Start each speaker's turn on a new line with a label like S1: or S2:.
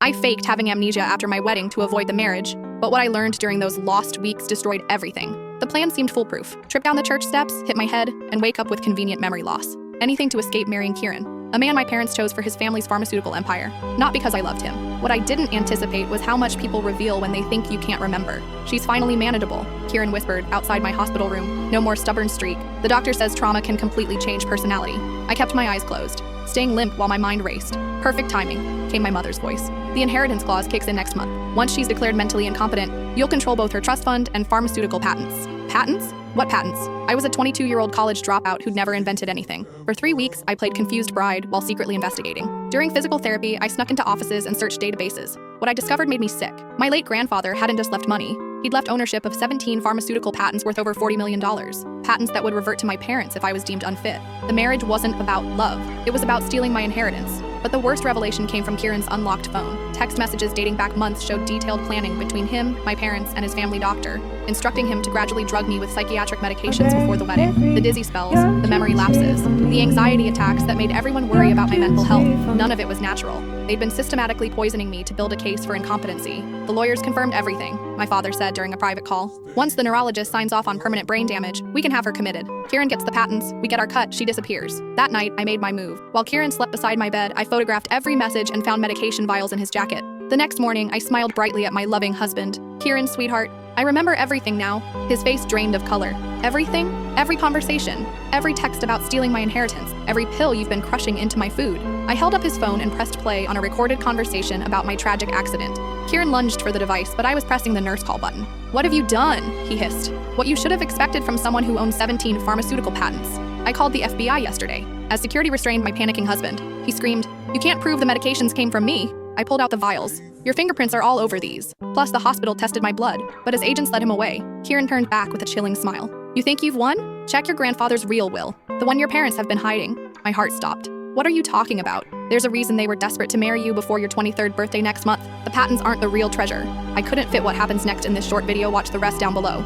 S1: I faked having amnesia after my wedding to avoid the marriage, but what I learned during those lost weeks destroyed everything. The plan seemed foolproof. Trip down the church steps, hit my head, and wake up with convenient memory loss. Anything to escape marrying Kieran, a man my parents chose for his family's pharmaceutical empire, not because I loved him. What I didn't anticipate was how much people reveal when they think you can't remember. "She's finally manageable," Kieran whispered outside my hospital room. "No more stubborn streak. The doctor says trauma can completely change personality." I kept my eyes closed, staying limp while my mind raced. "Perfect timing," came my mother's voice. "The inheritance clause kicks in next month. Once she's declared mentally incompetent, you'll control both her trust fund and pharmaceutical patents." Patents? What patents? I was a 22-year-old college dropout who'd never invented anything. For 3 weeks, I played confused bride while secretly investigating. During physical therapy, I snuck into offices and searched databases. What I discovered made me sick. My late grandfather hadn't just left money. He'd left ownership of 17 pharmaceutical patents worth over $40 million. Patents that would revert to my parents if I was deemed unfit. The marriage wasn't about love. It was about stealing my inheritance. But the worst revelation came from Kieran's unlocked phone. Text messages dating back months showed detailed planning between him, my parents, and his family doctor, instructing him to gradually drug me with psychiatric medications before the wedding. The dizzy spells, the memory lapses, the anxiety attacks that made everyone worry about my mental health. None of it was natural. They'd been systematically poisoning me to build a case for incompetency. The lawyers confirmed everything, my father said during a private call. "Once the neurologist signs off on permanent brain damage, we can have her committed. Kieran gets the patents, we get our cut, she disappears." That night, I made my move. While Kieran slept beside my bed, I photographed every message and found medication vials in his jacket. The next morning, I smiled brightly at my loving husband. "Kieran, sweetheart, I remember everything now." His face drained of color. "Everything? Every conversation, every text about stealing my inheritance, every pill you've been crushing into my food." I held up his phone and pressed play on a recorded conversation about my tragic accident. Kieran lunged for the device, but I was pressing the nurse call button. "What have you done?" he hissed. "What you should have expected from someone who owns 17 pharmaceutical patents. I called the FBI yesterday." As security restrained my panicking husband, he screamed, "You can't prove the medications came from me." I pulled out the vials. "Your fingerprints are all over these. Plus, the hospital tested my blood." But as agents led him away, Kieran turned back with a chilling smile. "You think you've won? Check your grandfather's real will, the one your parents have been hiding." My heart stopped. "What are you talking about? There's a reason they were desperate to marry you before your 23rd birthday next month. The patents aren't the real treasure." I couldn't fit what happens next in this short video. Watch the rest down below.